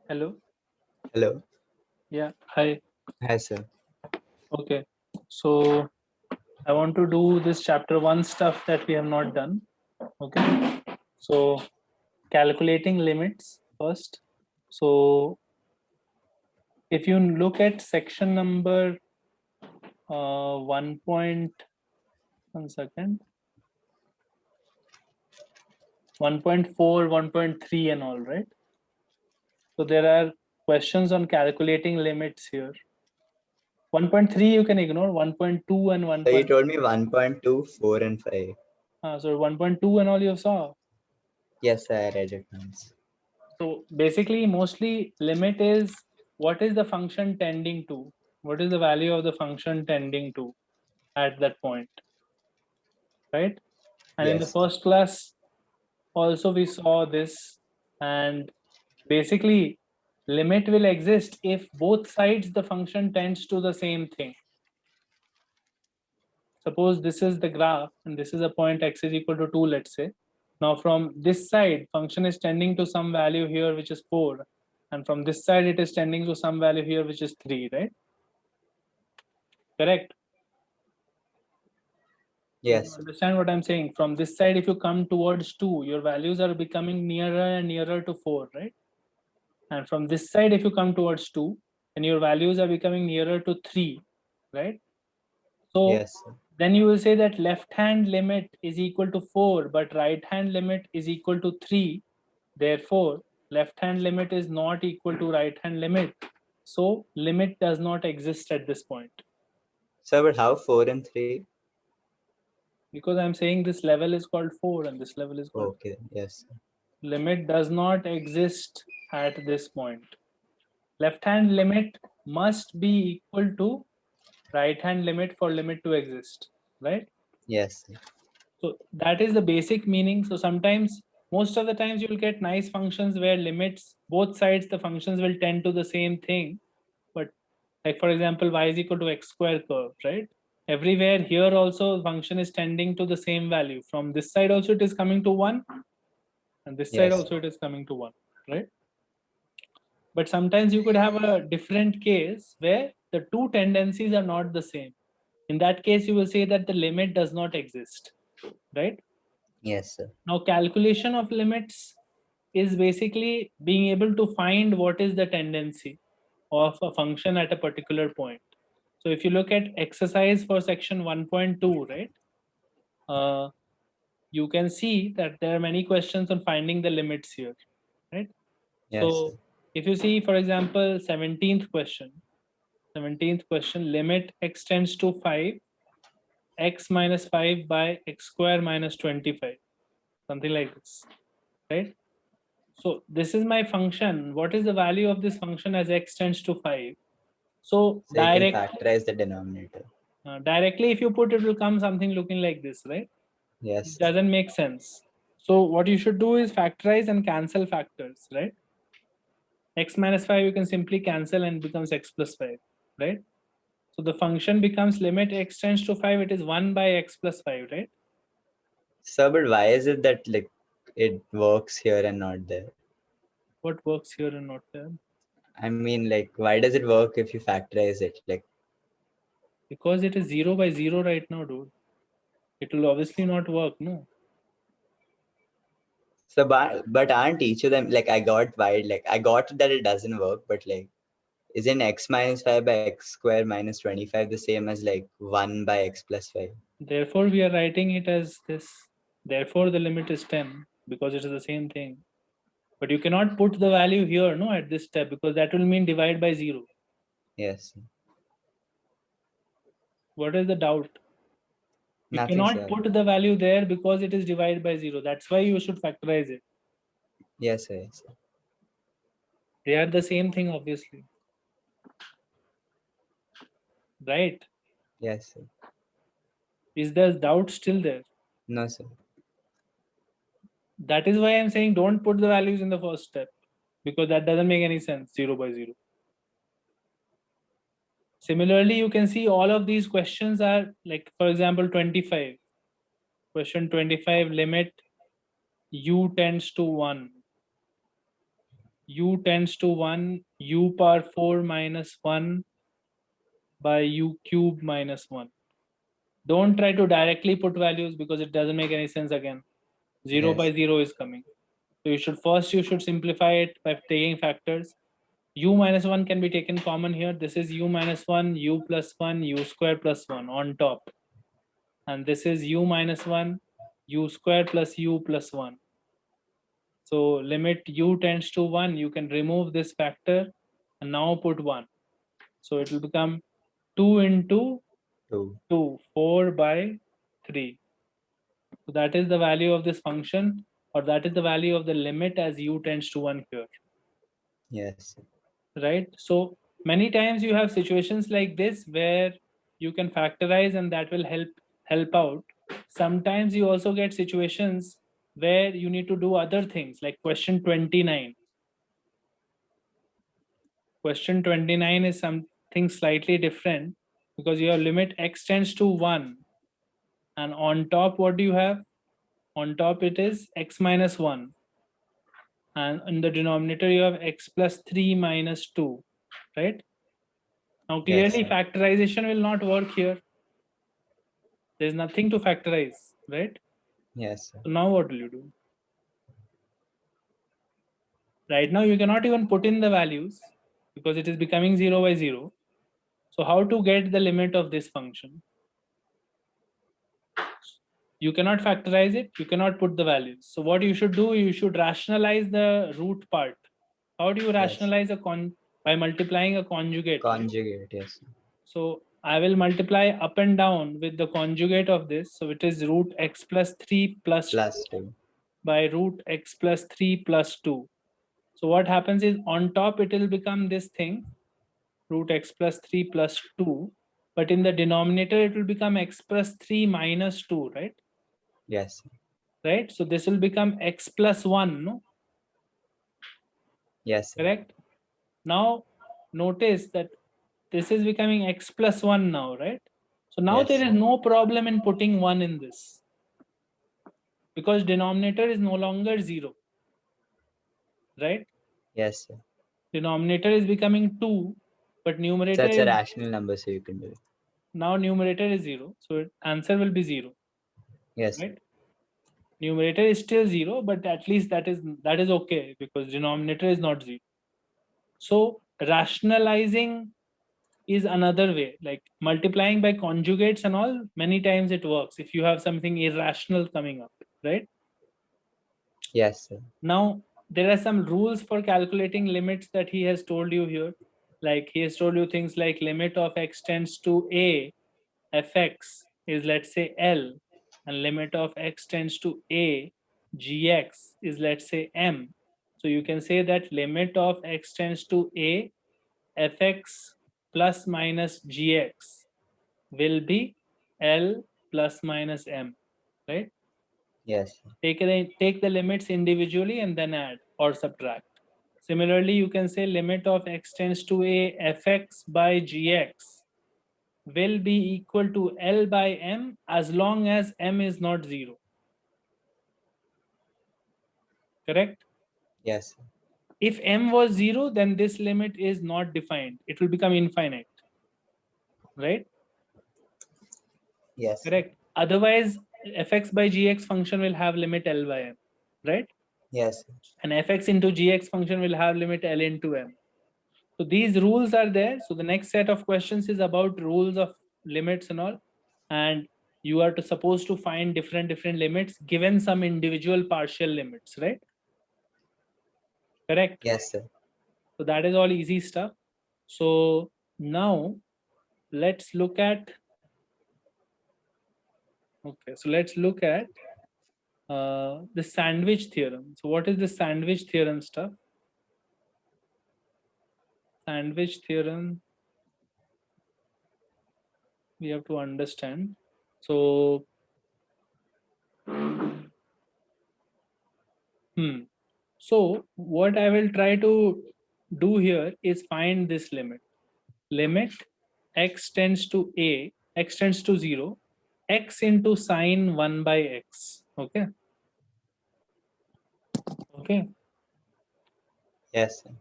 Hello. Hello. Yeah. Hi. Hi, sir. Okay. So I want to do this chapter 1 stuff that we have not done. Okay. So calculating limits first. So if you look at section number 1. 1 second. 1.4, 1.3 and all, right? So there are questions on calculating limits here. 1.3 you can ignore, 1.2 and 1. So you told me 1.2, 4, and 5. So 1.2 and all you saw. Yes, sir, I read it once. So basically, mostly limit is what is the function tending to? What is the value of the function tending to at that point, right? And in the Yes. first class, also we saw this, and basically limit will exist if both sides the function tends to the same thing. Suppose this is the graph and this is a point x is equal to 2, let's say. Now from this side, function is tending to some value here which is 4, and from this side it is tending to some value here which is 3, right? Correct? Yes. Sir. Understand what I'm saying? From this side, if you come towards 2, your values are becoming nearer and nearer to 4, right? And from this side, if you come towards 2, then your values are becoming nearer to 3, right? So Yes. Sir. then you will say that left hand limit is equal to 4, but right hand limit is equal to 3. Therefore, left hand limit is not equal to right hand limit. So limit does not exist at this point. So, but how 4 and 3? Because I'm saying this level is called 4 and this level is called Okay. Yes. Sir. limit does not exist at this point. Left hand limit must be equal to right hand limit for limit to exist, right? Yes. Sir. So that is the basic meaning. So sometimes, most of the times, you will get nice functions where limits, both sides, the functions will tend to the same thing. But like for example, y is equal to x square curve, right? Everywhere here also function is tending to the same value. From this side also it is coming to 1, and this side Yes. also it is coming to 1, right? But sometimes you could have a different case where the two tendencies are not the same. In that case, you will say that the limit does not exist, right? Yes, sir. Now, calculation of limits is basically being able to find what is the tendency of a function at a particular point. So if you look at exercise for section 1.2, right, you can see that there are many questions on finding the limits here, right? Yes. Sir. So if you see, for example, 17th question, limit x tends to 5, x minus 5 by x square minus 25, something like this, right? So this is my function. What is the value of this function as x tends to 5? So So you can factorize the denominator. directly if you put, it will come something looking like this, right? Yes. It Sir. doesn't make sense. So what you should do is factorize and cancel factors, right? X minus 5 you can simply cancel and becomes x plus 5, right? So the function becomes limit x tends to 5, it is 1 by x plus 5, right? So, but why is it that like it works here and not there? What works here and not there? I mean, like, why does it work if you factorize it? Like, Because it is 0 by 0 right now, dude. It will obviously not work, no? so, but aren't each of them like I got why? Like, I got that it doesn't work, but like, isn't x minus 5 by x square minus 25 the same as like 1 by x plus 5? Therefore, we are writing it as this. Therefore, the limit is 10 because it is the same thing. But you cannot put the value here, no, at this step, because that will mean divide by 0. Yes. What is the doubt? You Nothing, cannot sir. put the value there because it is divided by 0. That's why you should factorize it. Yes, sir. Yes, sir. They are the same thing, obviously. Right? Yes, sir. Is there doubt still there? No, sir. That is why I'm saying don't put the values in the first step, because that doesn't make any sense, 0 by 0. Similarly, you can see all of these questions are like, for example, 25. Question 25, limit u tends to 1. u tends to 1, u power 4 minus 1 by u cube minus 1. Don't try to directly put values because it doesn't make any sense again. 0 by Yes. 0 is coming. So you should simplify it by taking factors. U minus 1 can be taken common here. This is u minus 1, u plus 1, u square plus 1 on top. And this is u minus 1, u square plus u plus 1. So limit u tends to 1, you can remove this factor and now put 1. So it will become 2 into 2. 2, 4 by 3. So that is the value of this function, or that is the value of the limit as u tends to 1 here, Yes. right? So many times you have situations like this where you can factorize and that will help out. Sometimes you also get situations where you need to do other things like question 29. Question 29 is something slightly different because you have limit x tends to 1, and on top what do you have? On top it is x minus 1, and in the denominator you have x plus 3 minus 2, right? Now Yes. clearly factorization will not work here. There's nothing to factorize, right? Yes. So now what will you do? Right now you cannot even put in the values because it is becoming 0 by 0. So how to get the limit of this function? You cannot factorize it, you cannot put the values. So what you should do, you should rationalize the root part. How do you Yes. rationalize by multiplying a conjugate, right? Conjugate. Yes. So I will multiply up and down with the conjugate of this. So it is root x plus 3 plus Plus 2. by root x plus 3 plus 2. So what happens is on top it will become this thing, root x plus 3 plus 2. But in the denominator it will become x plus 3 minus 2, right? Yes. Right? So this will become x plus 1, no? Yes. Correct? Now notice that this is becoming x plus 1 now, right? So now Yes. there is no problem in putting 1 in this because denominator is no longer 0, right? Yes. Denominator is becoming 2, but So numerator it's a is rational number, so you can do it. now numerator is 0. So answer will be 0, Yes. right? Numerator is still 0, but at least that is okay because denominator is not 0. So rationalizing is another way, like multiplying by conjugates and all. Many times it works if you have something irrational coming up, right? Yes. Now there are some rules for calculating limits that he has told you here. Like he has told you things like limit of x tends to a fx is, let's say, L, and limit of x tends to a gx is, let's say, M. So you can say that limit of x tends to a fx plus minus gx will be L plus minus M, right? Yes. Take the limits individually and then add or subtract. Similarly, you can say limit of x tends to a fx by gx will be equal to L by M as long as M is not 0. Correct? Yes. If M was 0, then this limit is not defined. It will become infinite, right? Yes. Correct. Otherwise, fx by gx function will have limit L by M, right? Yes. And fx into gx function will have limit L into M. So these rules are there. So the next set of questions is about rules of limits and all. And you are supposed to find different limits given some individual partial limits, right? Correct. Yes, sir. So that is all easy stuff. So now let's look at, okay, so let's look at the sandwich theorem. So what is the sandwich theorem stuff? Sandwich theorem, we have to understand. So, so what I will try to do here is find this limit. Limit x tends to a, x tends to 0, x into sine 1 by x. Okay. Okay. Yes, sir.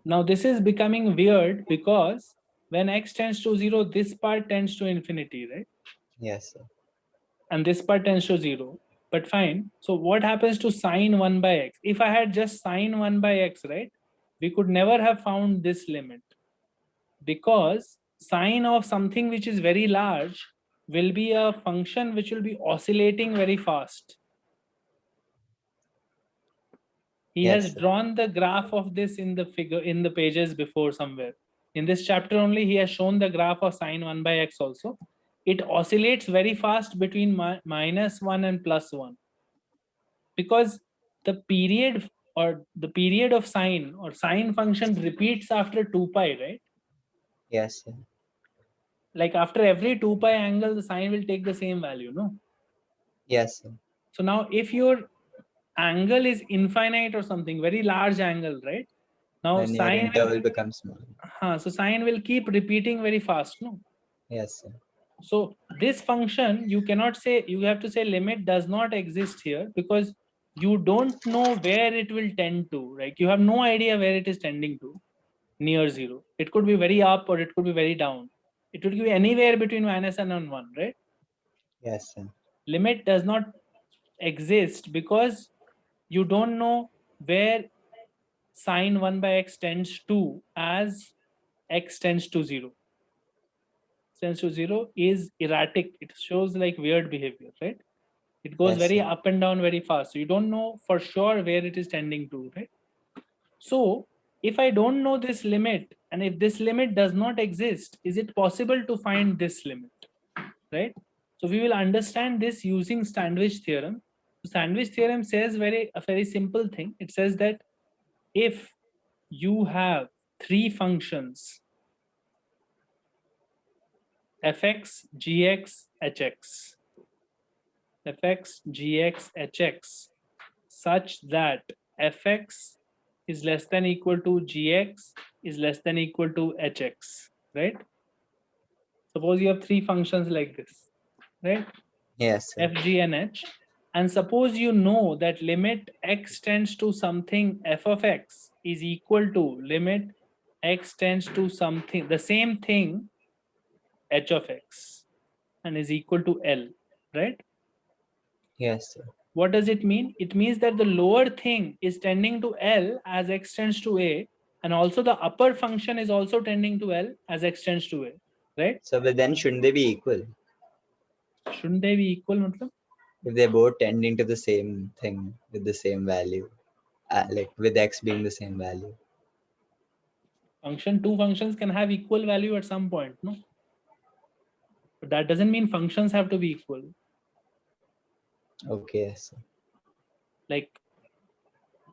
Now this is becoming weird because when x tends to 0, this part tends to infinity, right? Yes, sir. And this part tends to 0. But fine. So what happens to sine 1 by x? If I had just sine 1 by x, right, we could never have found this limit, because sine of something which is very large will be a function which will be oscillating very fast. He has Yes, sir. drawn the graph of this in the figure in the pages before somewhere. In this chapter only, he has shown the graph of sine 1 by x also. It oscillates very fast between -1 and +1, because the period of sine or sine function repeats after 2 pi, right? Yes, sir. Like after every 2 pi angle, the sine will take the same value, no? Yes, sir. So now if your angle is infinite or something, very large angle, right? Now Then your sine will, interval becomes small. so sine will keep repeating very fast, no? Yes, sir. So this function, you cannot say, you have to say limit does not exist here, because you don't know where it will tend to, right? You have no idea where it is tending to near 0. It could be very up or it could be very down. It would be anywhere between minus and 1, right? Yes, sir. Limit does not exist because you don't know where sine 1 by x tends to as x tends to 0. Tends to 0 is erratic. It shows like weird behavior, right? It goes Yes, very sir. up and down very fast. So you don't know for sure where it is tending to, right? So if I don't know this limit, and if this limit does not exist, is it possible to find this limit, right? So we will understand this using Sandwich theorem. Sandwich theorem says a very simple thing. It says that if you have three functions, fx, gx, hx, fx, gx, hx, such that fx is less than equal to gx is less than equal to hx, right? Suppose you have three functions like this, right? Yes, sir. F, G, and H. And suppose you know that limit x tends to something f of x is equal to limit x tends to something, the same thing, h of x, and is equal to L, right? Yes, sir. What does it mean? It means that the lower thing is tending to L as x tends to A, and also the upper function is also tending to L as x tends to A, right? So, but then shouldn't they be equal? Shouldn't they be equal, matlab? If they're both tending to the same thing with the same value, like with x being the same value. Two functions can have equal value at some point, no? But that doesn't mean functions have to be equal. Okay, yes, sir. Like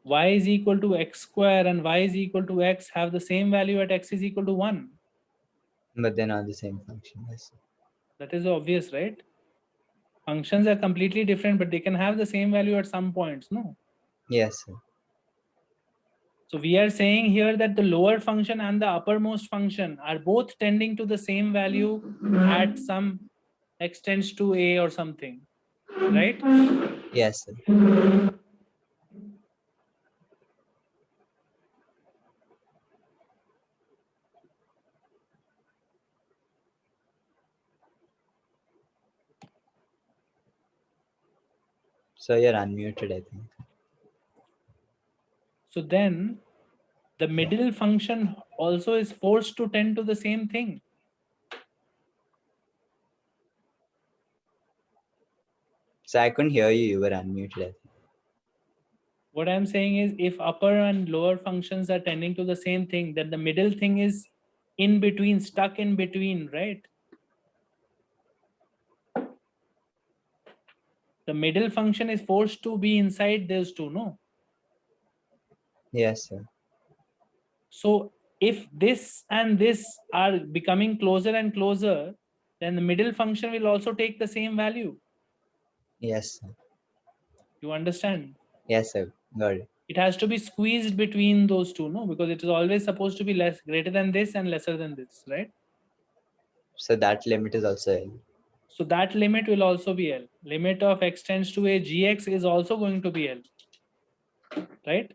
y is equal to x square and y is equal to x have the same value at x is equal to 1. But they're not the same function. Yes, sir. That is obvious, right? Functions are completely different, but they can have the same value at some points, no? Yes, sir. So we are saying here that the lower function and the uppermost function are both tending to the same value at some x tends to a or something, right? Yes, sir. So you're unmuted, I think. So then the middle function also is forced to tend to the same thing. So I couldn't hear you. You were unmuted, I think. What I'm saying is if upper and lower functions are tending to the same thing, then the middle thing is in between, stuck in between, right? The middle function is forced to be inside those two, no? Yes, sir. So if this and this are becoming closer and closer, then the middle function will also take the same value. Yes, sir. You understand? Yes, sir. Got it. It has to be squeezed between those two, no? Because it is always supposed to be less, greater than this and lesser than this, right? So that limit is also L. So that limit will also be L. Limit of x tends to a gx is also going to be L, right?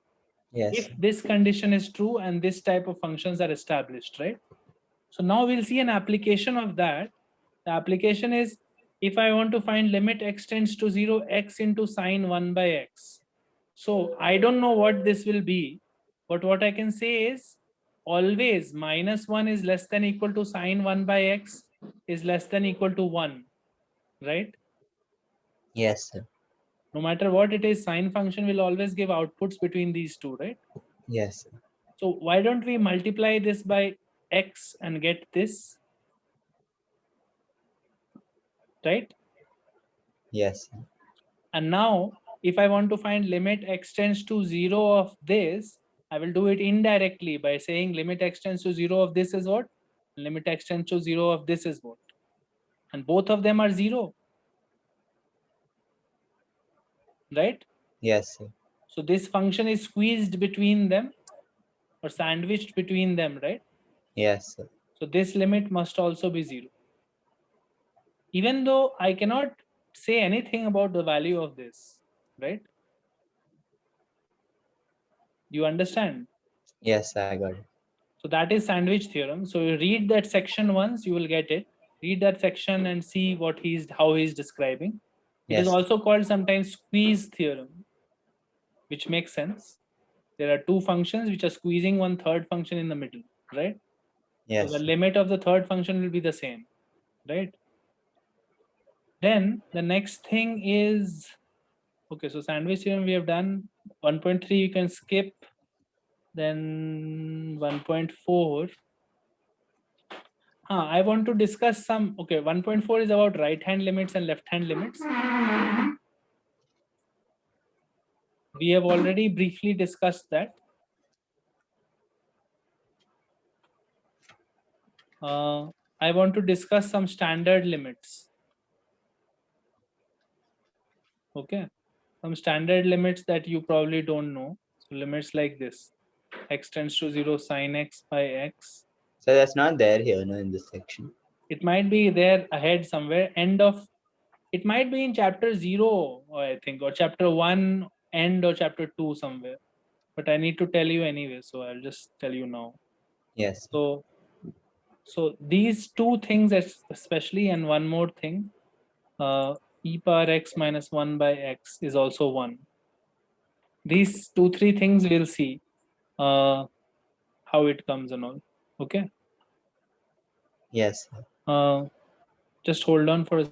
Yes. if this condition is true and this type of functions are established, right? So now we'll see an application of that. The application is, if I want to find limit x tends to 0, x into sine 1 by x. So I don't know what this will be, but what I can say is always -1 is less than equal to sine 1 by x is less than equal to 1, right? Yes, sir. No matter what it is, sine function will always give outputs between these two, right? Yes, sir. So why don't we multiply this by x and get this, right? Yes, sir. And now if I want to find limit x tends to 0 of this, I will do it indirectly by saying limit x tends to 0 of this is what? Limit x tends to 0 of this is what? And both of them are 0, right? Yes, sir. So this function is squeezed between them or sandwiched between them, right? Yes, sir. So this limit must also be 0. Even though I cannot say anything about the value of this, right? You understand? Yes, I got it. So that is sandwich theorem. So you read that section once, you will get it. Read that section and see how he's describing. It is Yes, sir. also called sometimes squeeze theorem, which makes sense. There are two functions which are squeezing one third function in the middle, right? So the Yes, sir. limit of the third function will be the same, right? Then the next thing is, okay, so sandwich theorem we have done. 1.3 you can skip. Then 1.4. I want to discuss some, okay, 1.4 is about right hand limits and left hand limits. We have already briefly discussed that. I want to discuss some standard limits. Okay, some standard limits that you probably don't know. So limits like this: x tends to 0 sine x by x. So that's not there here, no, in this section. It might be there ahead somewhere. End of, it might be in chapter 0, I think, or chapter 1 end, or chapter 2 somewhere. But I need to tell you anyway, so I'll just tell you now. Yes, sir. So these two things especially, and one more thing, e power x minus 1 by x is also 1. These 2-3 things we'll see how it comes and all. Okay. Yes, sir. Just hold on for a.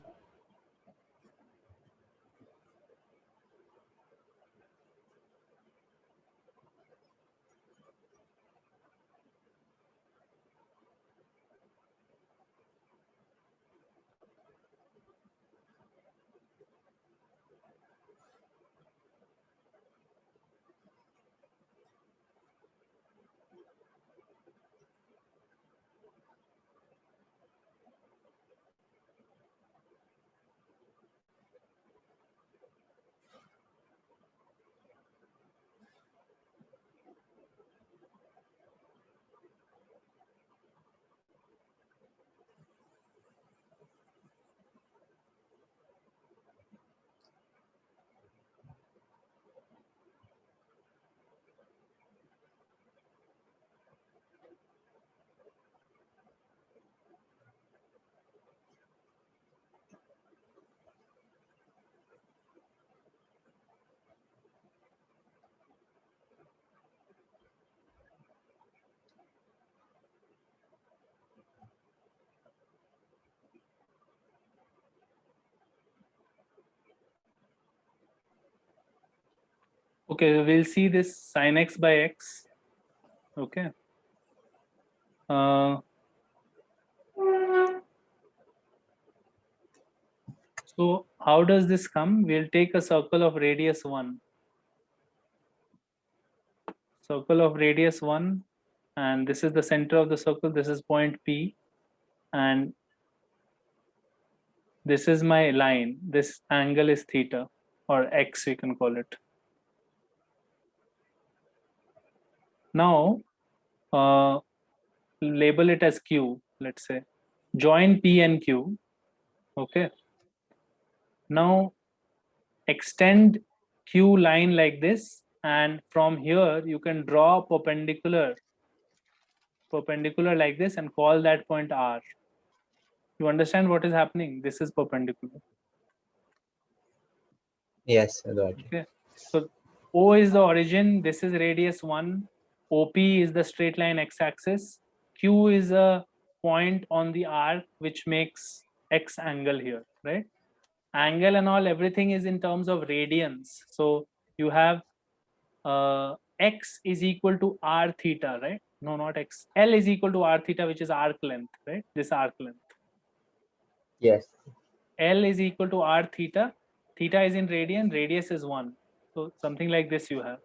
Okay, we'll see this sin x by x. Okay. So how does this come? We'll take a circle of radius 1. Circle of radius 1, and this is the center of the circle. This is point P, and this is my line. This angle is theta, or x we can call it. Now label it as Q, let's say. Join P and Q. Okay. Now extend Q line like this and from here you can draw perpendicular like this and call that point R. You understand what is happening? This is perpendicular. Yes, I got it. Okay. So O is the origin. This is radius 1. OP is the straight line x-axis. Q is a point on the arc which makes x angle here, right? Angle and all, everything is in terms of radians. So you have x is equal to r theta, right? No, not x. L is equal to r theta, which is arc length, right? This arc length. Yes. L is equal to r theta. Theta is in radian. Radius is 1. So something like this you have.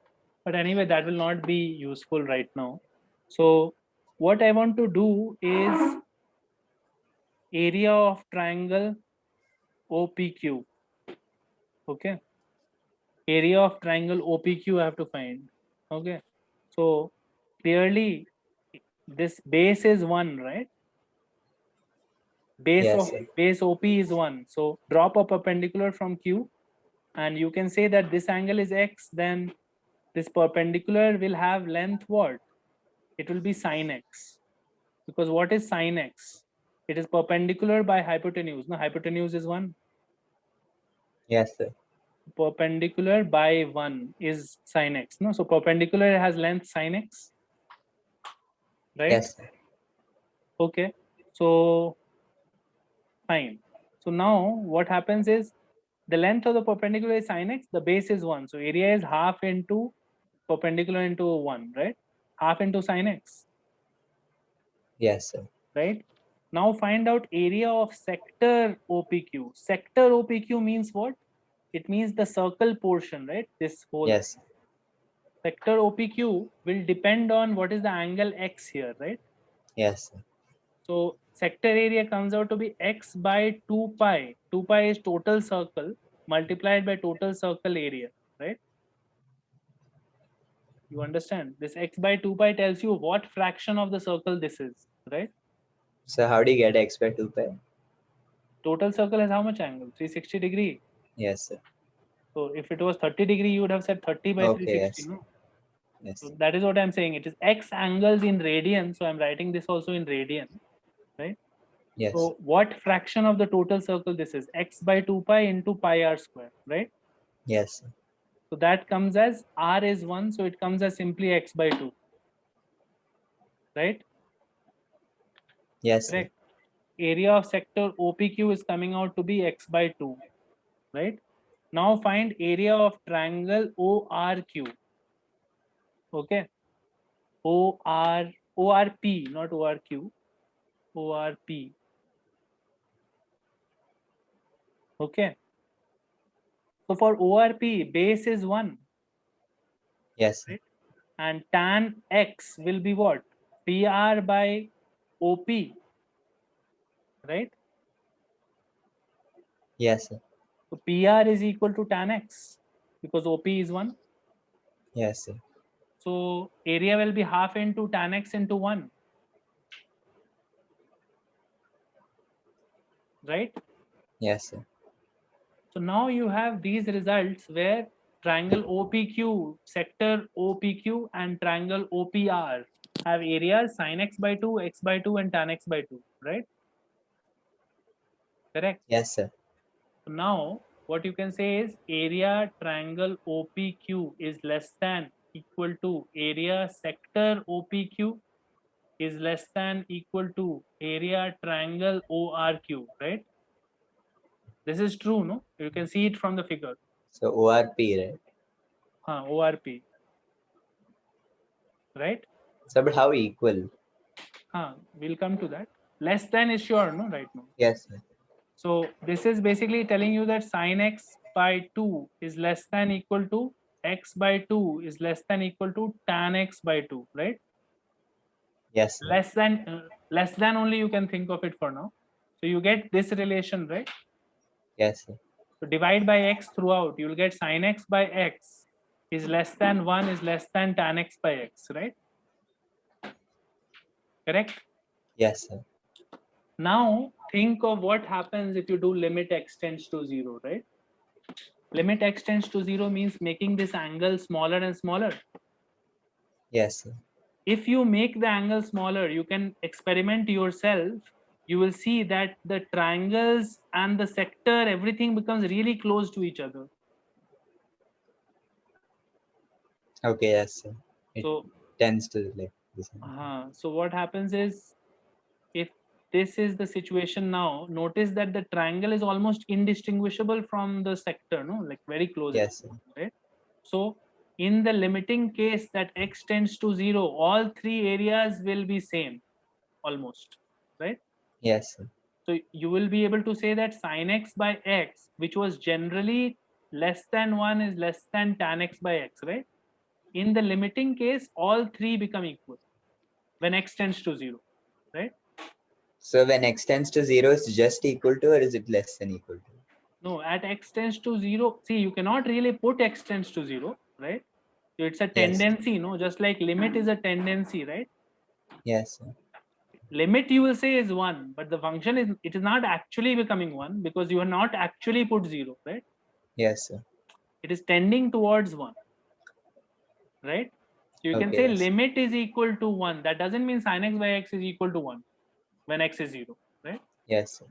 But anyway, that will not be useful right now. So what I want to do is area of triangle OPQ. Okay. Area of triangle OPQ I have to find. Okay. So clearly this base is 1, right? Base Yes, of sir. base OP is 1. So drop a perpendicular from Q and you can say that this angle is X, then this perpendicular will have length what? It will be sine X. Because what is sine X? It is perpendicular by hypotenuse. No, hypotenuse is 1. Yes, sir. Perpendicular by 1 is sine X. No, so perpendicular has length sine X, right? Yes, sir. Okay. So fine. So now what happens is the length of the perpendicular is sine X, the base is 1. So area is half into perpendicular into 1, right? Half into sine X, Yes, sir. right? Now find out area of sector OPQ. Sector OPQ means what? It means the circle portion, right? This whole Yes. thing. Sector OPQ will depend on what is the angle X here, right? Yes, sir. So sector area comes out to be X by 2 pi. 2 pi is total circle multiplied by total circle area, right? You understand? This X by 2 pi tells you what fraction of the circle this is, right? So how do you get x by 2 pi? Total circle has how much angle? 360 degree. Yes, sir. So if it was 30 degree, you would have said 30 by Okay, 360, yes. no? Yes. So that is what I'm saying. It is X angles in radian. So I'm writing this also in radian, right? Yes. So what fraction of the total circle this is? X by 2 pi into pi r square, right? Yes, sir. So that comes as r is 1. So it comes as simply x by 2, right? Yes, sir. Correct. Area of sector OPQ is coming out to be x by 2, right? Now find area of triangle ORQ. Okay. ORP, not ORQ. ORP. Okay. So for ORP, base is 1, Yes, sir. right? And tan X will be what? PR by OP, right? Yes, sir. So PR is equal to tan X because OP is 1. Yes, sir. So area will be half into tan X into 1, right? Yes, sir. So now you have these results where triangle OPQ, sector OPQ and triangle OPR have areas sin x by 2, x by 2 and tan x by 2, right? Correct. Yes, sir. So now what you can say is area triangle OPQ is less than equal to area sector OPQ is less than equal to area triangle ORQ, right? This is true, no? You can see it from the figure. So ORP, right? ORP, right? So, but how equal? We'll come to that. Less than is sure, no, right now. Yes, sir. So this is basically telling you that sin x by 2 is less than equal to x by 2 is less than equal to tan x by 2, right? Yes, sir. Less than only you can think of it for now. So you get this relation, right? Yes, sir. So divide by x throughout, you will get sin x by x is less than 1 is less than tan x by x, right? Correct? Yes, sir. Now think of what happens if you do limit x tends to 0, right? limit x tends to 0 means making this angle smaller and smaller. Yes, sir. If you make the angle smaller, you can experiment yourself. You will see that the triangles and the sector, everything becomes really close to each other. Okay, yes, sir. It So, tends to like this. so what happens is, if this is the situation now, notice that the triangle is almost indistinguishable from the sector, no, like very close, Yes, sir. right? So in the limiting case that x tends to 0, all three areas will be same almost, right? Yes, sir. So you will be able to say that sin x by x, which was generally less than 1, is less than tan x by x, right? In the limiting case, all three become equal when x tends to 0, right? So when x tends to 0, it's just equal to, or is it less than equal to? No, at x tends to 0, see, you cannot really put x tends to 0, right? So it's a Yes. tendency, no? Just like limit is a tendency, right? Yes, sir. Limit you will say is 1, but the function is, it is not actually becoming 1 because you are not actually put 0, right? Yes, sir. It is tending towards 1, right? So you can Okay, say yes. limit is equal to 1. That doesn't mean sin x by x is equal to 1 when x is 0, right? Yes, sir.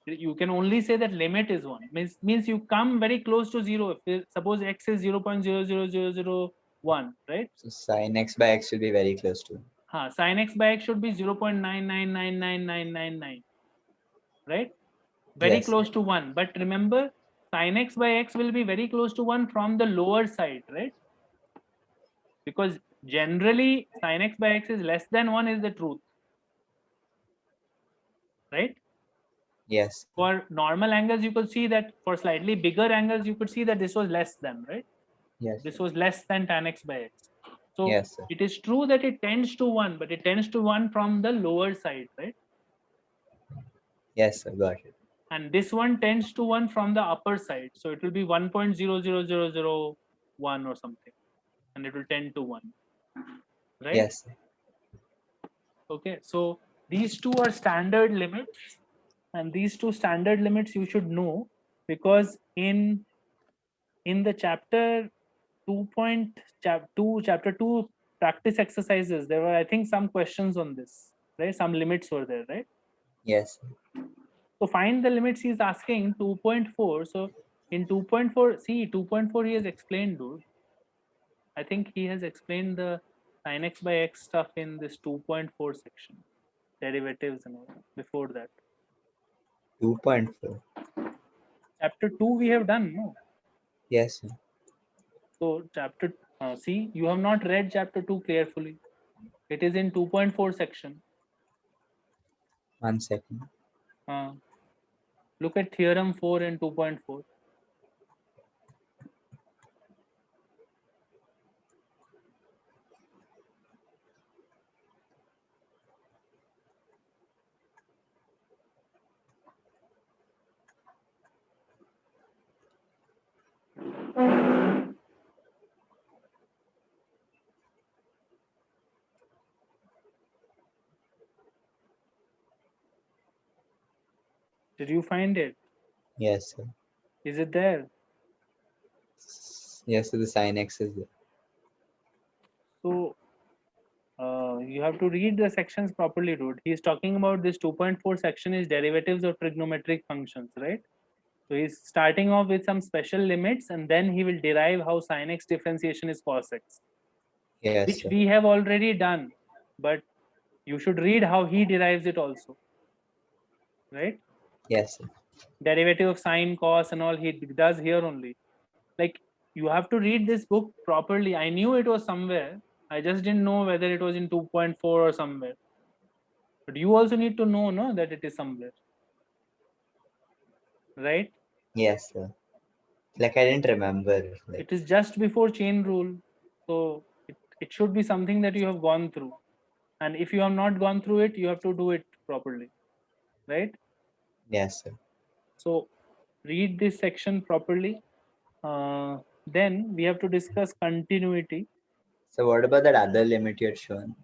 You can only say that limit is 1, means you come very close to 0. If suppose x is 0.00001, right? So sin x by x should be very close to. Sin x by x should be 0.9999999, right? Very Yes, sir. close to 1. But remember, sin x by x will be very close to 1 from the lower side, right? Because generally sin x by x is less than 1 is the truth, right? Yes, sir. For normal angles, you could see that, for slightly bigger angles, you could see that this was less than, right? Yes, This sir. was less than tan x by x. So Yes, sir. it is true that it tends to 1, but it tends to 1 from the lower side, right? Yes, sir. Got it. And this one tends to 1 from the upper side. So it will be 1.00001 or something, and it will tend to 1, right? Yes, sir. Okay, so these two are standard limits, and these two standard limits you should know, because in the chapter 2 chapter 2 practice exercises, there were, I think, some questions on this, right? Some limits were there, right? Yes, sir. So find the limits he's asking. 2.4. So in 2.4, see, 2.4 he has explained, dude. I think he has explained the sin x by x stuff in this 2.4 section, derivatives and all before that. 2.4. Chapter 2 we have done, no? Yes, sir. So chapter, see, you have not read chapter 2 carefully. It is in 2.4 section. 1 second. Uh, Look at theorem 4 in 2.4. Did you find it? Yes, sir. Is it there? Yes, so the sin x is there. So you have to read the sections properly, dude. He's talking about this 2.4 section is derivatives of trigonometric functions, right? So he's starting off with some special limits, and then he will derive how sin x differentiation is cos x, Yes, which sir. we have already done. But you should read how he derives it also, right? Yes, sir. Derivative of sine, cos, and all he does here only. Like, you have to read this book properly. I knew it was somewhere. I just didn't know whether it was in 2.4 or somewhere. But you also need to know, no, that it is somewhere, right? Yes, sir. Like I didn't remember. Like It is just before chain rule. So it should be something that you have gone through. And if you have not gone through it, you have to do it properly, right? yes, sir. So read this section properly. Then we have to discuss continuity. So what about that other limit you had shown?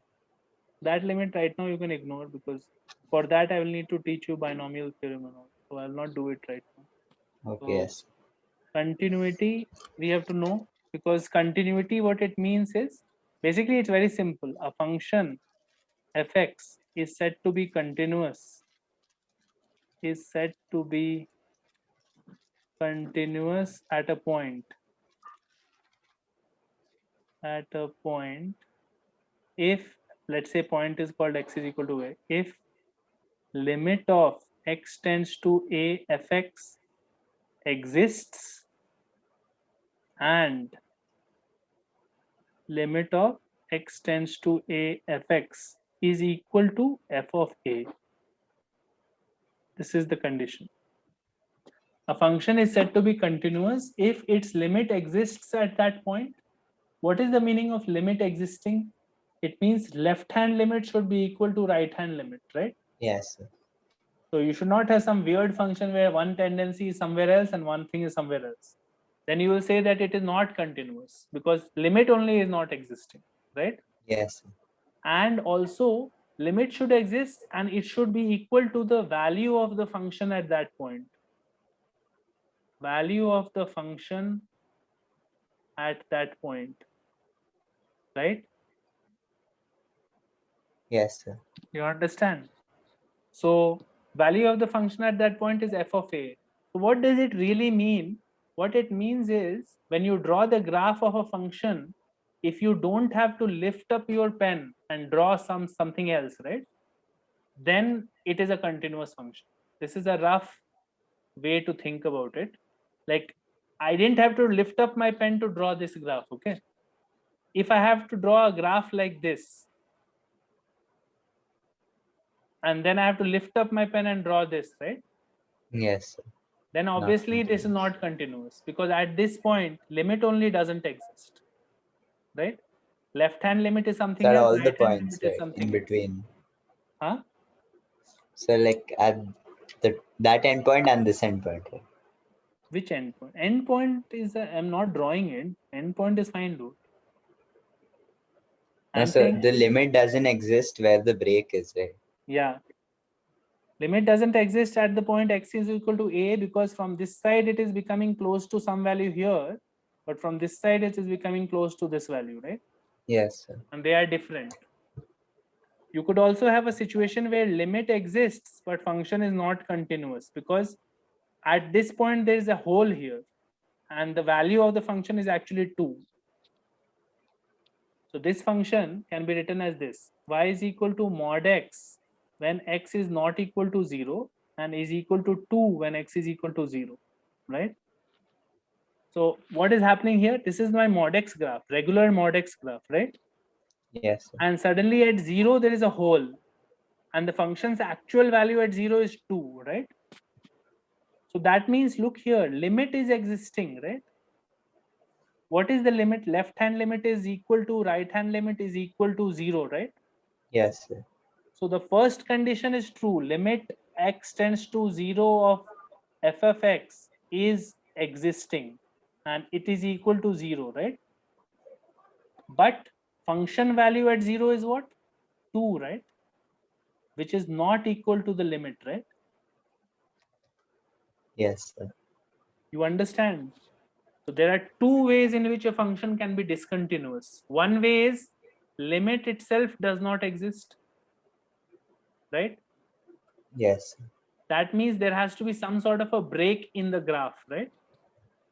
That limit right now you can ignore, because for that I will need to teach you binomial theorem and all. So I'll not do it right now. Okay, So yes. Continuity we have to know, because continuity, what it means is, basically it's very simple. A function fx is said to be continuous, is said to be continuous at a point, if, let's say, point is called x is equal to a, if limit of x tends to a fx exists and limit of x tends to a fx is equal to f of a. This is the condition. A function is said to be continuous if its limit exists at that point. What is the meaning of limit existing? It means left hand limit should be equal to right hand limit, right? Yes, sir. So you should not have some weird function where one tendency is somewhere else and one thing is somewhere else. Then you will say that it is not continuous because limit only is not existing, right? Yes, sir. And also limit should exist and it should be equal to the value of the function at that point. Value of the function at that point, right? Yes, sir. You understand? So value of the function at that point is f of a. So what does it really mean? What it means is when you draw the graph of a function, if you don't have to lift up your pen and draw something else, right? Then it is a continuous function. This is a rough way to think about it. Like, I didn't have to lift up my pen to draw this graph, okay? If I have to draw a graph like this, and then I have to lift up my pen and draw this, right? Yes, sir. Then Not obviously this is continuous. not continuous because at this point limit only doesn't exist, right? Left hand limit is something That else, all the right hand limit points, is right, in something else. between. Huh? So like at that endpoint and this endpoint, right? Which endpoint? Endpoint is I'm not drawing it. Endpoint is fine, dude. No, I'm so saying, the limit doesn't exist where the break is, right? yeah, limit doesn't exist at the point x is equal to a because from this side it is becoming close to some value here, but from this side it is becoming close to this value, right? Yes, sir. And they are different. You could also have a situation where limit exists but function is not continuous because at this point there is a hole here and the value of the function is actually 2. So this function can be written as this: y is equal to mod x when x is not equal to 0 and is equal to 2 when x is equal to 0, right? So what is happening here? This is my mod x graph, regular mod x graph, right? Yes, sir. And suddenly at 0 there is a hole and the function's actual value at 0 is 2, right? So that means, look here, limit is existing, right? What is the limit? Left hand limit is equal to right hand limit is equal to 0, right? Yes, sir. So the first condition is true. Limit x tends to 0 of f of x is existing and it is equal to 0, right? But function value at 0 is what? 2, right? Which is not equal to the limit, right? Yes, sir. You understand? So there are two ways in which a function can be discontinuous. One way is limit itself does not exist, right? Yes, sir. That means there has to be some sort of a break in the graph, right?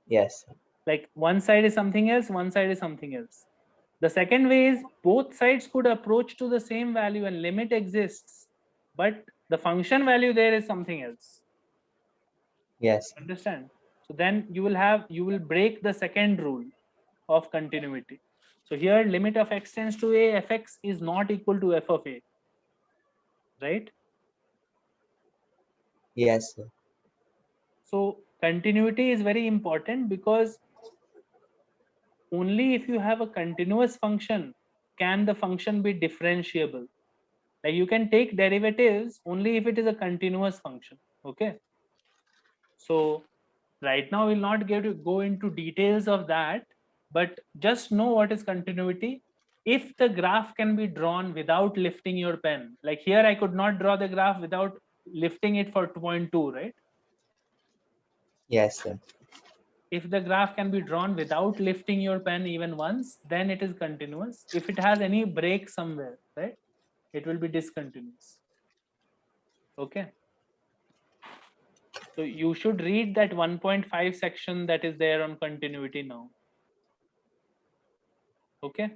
Yes, sir. Like one side is something else, one side is something else. The second way is both sides could approach to the same value and limit exists, but the function value there is something else. Yes, sir. Understand? So then you will break the second rule of continuity. So here limit of x tends to a fx is not equal to f of a, right? Yes, sir. So continuity is very important because only if you have a continuous function can the function be differentiable. Like you can take derivatives only if it is a continuous function. Okay. So right now we'll not get to go into details of that, but just know what is continuity. If the graph can be drawn without lifting your pen, like here I could not draw the graph without lifting it for 2.2, right? Yes, sir. if the graph can be drawn without lifting your pen even once, then it is continuous. If it has any break somewhere, right, it will be discontinuous. Okay. So you should read that 1.5 section that is there on continuity now. Okay.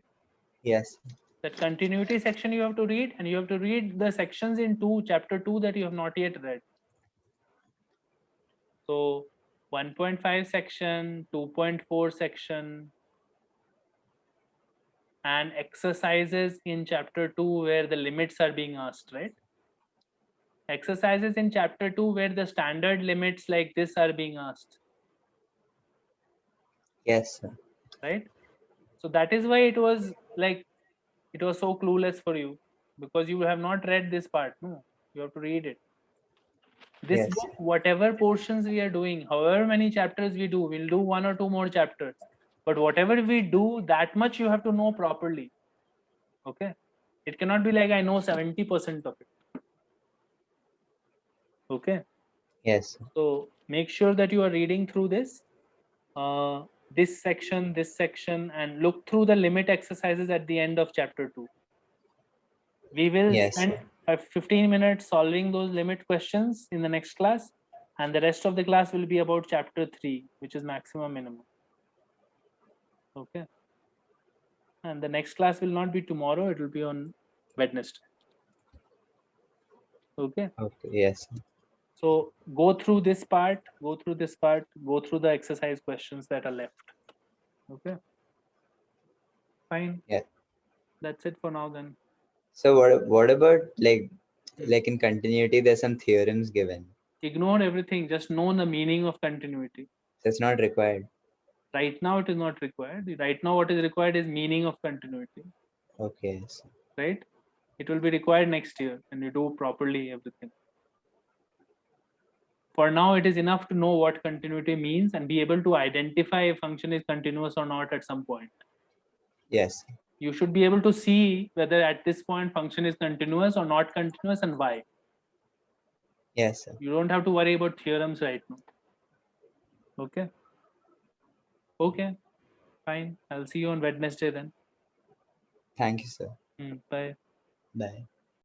Yes. That continuity section you have to read, and you have to read the sections in chapter 2 that you have not yet read. So 1.5 section, 2.4 section, and exercises in chapter 2 where the limits are being asked, right? Exercises in chapter 2 where the standard limits like this are being asked, Yes, sir. right? So that is why it was so clueless for you, because you have not read this part. No, you have to read it. This Yes. book, whatever portions we are doing, however many chapters we do, we'll do 1 or 2 more chapters, but whatever we do, that much you have to know properly. Okay, it cannot be like I know 70% of it. Okay. Yes. So make sure that you are reading through this section, and look through the limit exercises at the end of chapter 2. We will Yes. spend 15 minutes solving those limit questions in the next class, and the rest of the class will be about chapter 3, which is maximum minimum. Okay. And the next class will not be tomorrow, it will be on Wednesday. Okay. Okay. Yes. So go through this part, go through the exercise questions that are left. Okay. Fine. Yeah. That's it for now then. So what about like in continuity there's some theorems given. Ignore everything, just know the meaning of continuity. That's not required. Right now it is not required. Right now what is required is meaning of continuity. Okay. Yes. Right? It will be required next year when you do properly everything. For now, it is enough to know what continuity means and be able to identify a function is continuous or not at some point. Yes. You should be able to see whether at this point function is continuous or not continuous and why. Yes, sir. You don't have to worry about theorems right now. Okay. Okay. Fine. I'll see you on Wednesday then. Thank you, sir. Bye. Bye.